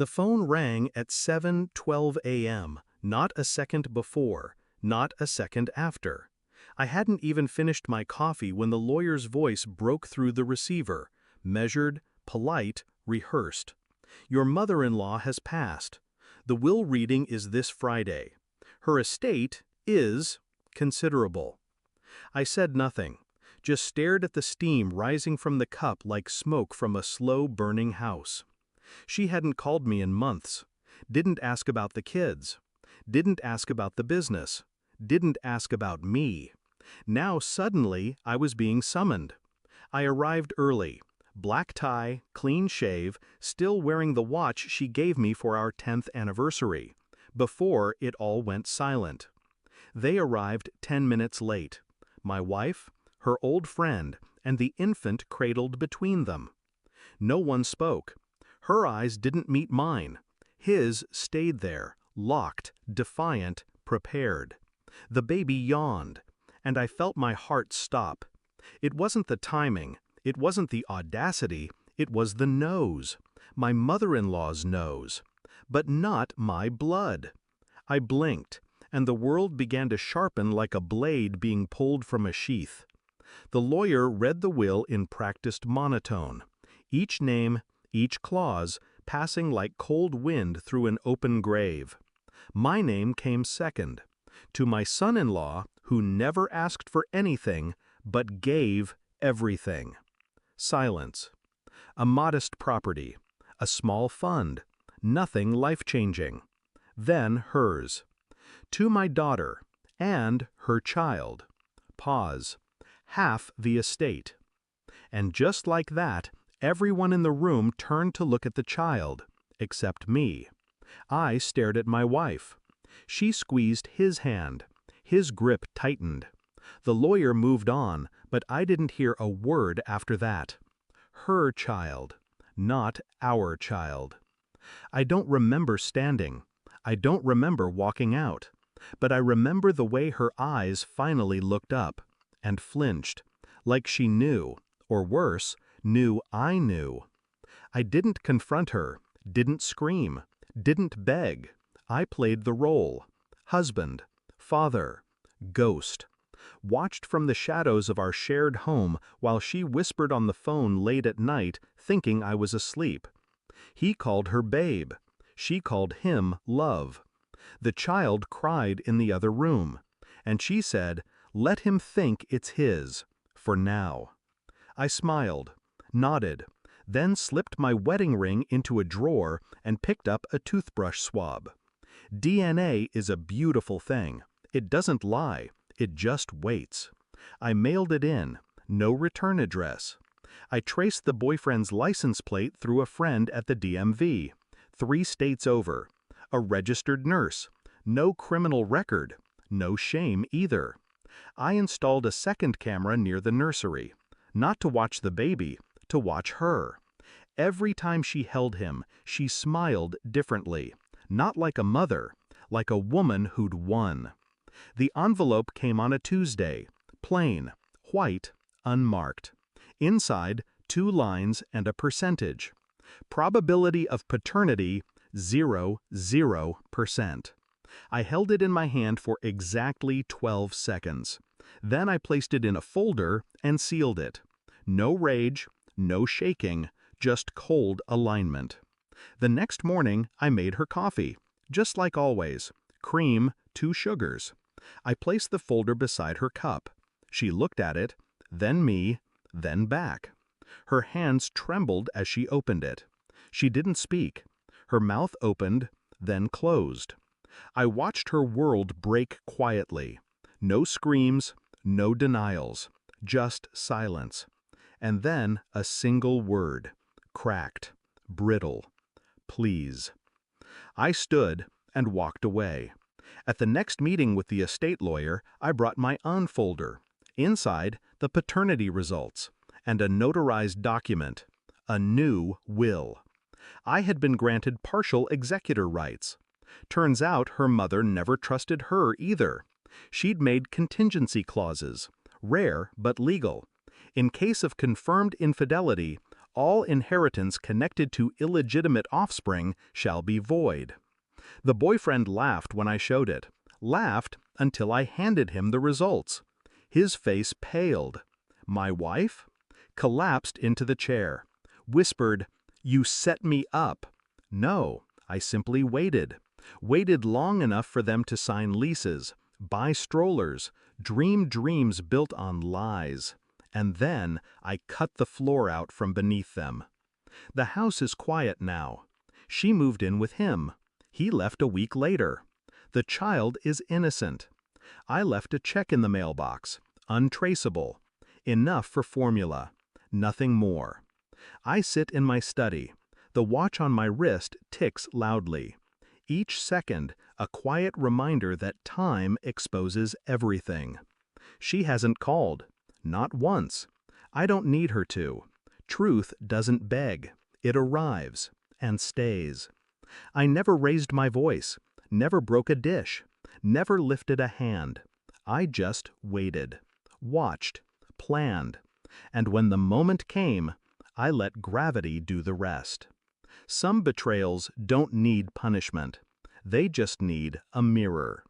The phone rang at 7:12 a.m., not a second before, not a second after. I hadn't even finished my coffee when the lawyer's voice broke through the receiver, measured, polite, rehearsed. Your mother-in-law has passed. The will reading is this Friday. Her estate is considerable. I said nothing, just stared at the steam rising from the cup like smoke from a slow-burning house. She hadn't called me in months, didn't ask about the kids, didn't ask about the business, didn't ask about me. Now suddenly I was being summoned. I arrived early, black tie, clean shave, still wearing the watch she gave me for our 10th anniversary, before it all went silent. They arrived 10 minutes late. My wife, her old friend, and the infant cradled between them. No one spoke. Her eyes didn't meet mine. His stayed there, locked, defiant, prepared. The baby yawned, and I felt my heart stop. It wasn't the timing, it wasn't the audacity, it was the nose. My mother-in-law's nose. But not my blood. I blinked, and the world began to sharpen like a blade being pulled from a sheath. The lawyer read the will in practiced monotone. Each name, each clause, passing like cold wind through an open grave. My name came second, to my son-in-law, who never asked for anything, but gave everything. Silence. A modest property, a small fund, nothing life-changing. Then hers. To my daughter, and her child. Pause. Half the estate. And just like that, everyone in the room turned to look at the child, except me. I stared at my wife. She squeezed his hand. His grip tightened. The lawyer moved on, but I didn't hear a word after that. Her child, not our child. I don't remember standing. I don't remember walking out. But I remember the way her eyes finally looked up, and flinched, like she knew, or worse, knew I knew. I didn't confront her, didn't scream, didn't beg. I played the role. Husband, father, ghost. Watched from the shadows of our shared home while she whispered on the phone late at night, thinking I was asleep. He called her babe. She called him love. The child cried in the other room, and she said, "Let him think it's his, for now." I smiled, nodded, then slipped my wedding ring into a drawer and picked up a toothbrush swab. DNA is a beautiful thing. It doesn't lie. It just waits. I mailed it in. No return address. I traced the boyfriend's license plate through a friend at the DMV. 3 states over. A registered nurse. No criminal record. No shame either. I installed a second camera near the nursery. Not to watch the baby, to watch her. Every time she held him, she smiled differently. Not like a mother, like a woman who'd won. The envelope came on a Tuesday, plain, white, unmarked. Inside, 2 lines and a percentage. Probability of paternity, 0%. I held it in my hand for exactly 12 seconds. Then I placed it in a folder and sealed it. No rage, no shaking, just cold alignment. The next morning, I made her coffee, just like always. Cream, 2 sugars. I placed the folder beside her cup. She looked at it, then me, then back. Her hands trembled as she opened it. She didn't speak. Her mouth opened, then closed. I watched her world break quietly. No screams, no denials, just silence. And then a single word, cracked, brittle. Please. I stood and walked away. At the next meeting with the estate lawyer, I brought my own folder. Inside, the paternity results, and a notarized document, a new will. I had been granted partial executor rights. Turns out her mother never trusted her either. She'd made contingency clauses, rare but legal. In case of confirmed infidelity, All inheritance connected to illegitimate offspring shall be void. The boyfriend laughed when I showed it, laughed until I handed him the results. His face paled. My wife collapsed into the chair, whispered, "You set me up." No, I simply waited. Waited long enough for them to sign leases, buy strollers, dream dreams built on lies. And then I cut the floor out from beneath them. The house is quiet now. She moved in with him. He left a week later. The child is innocent. I left a check in the mailbox, untraceable. Enough for formula. Nothing more. I sit in my study. The watch on my wrist ticks loudly. Each second, a quiet reminder that time exposes everything. She hasn't called. Not once. I don't need her to. Truth doesn't beg. It arrives and stays. I never raised my voice, never broke a dish, never lifted a hand. I just waited, watched, planned. And when the moment came, I let gravity do the rest. Some betrayals don't need punishment. They just need a mirror.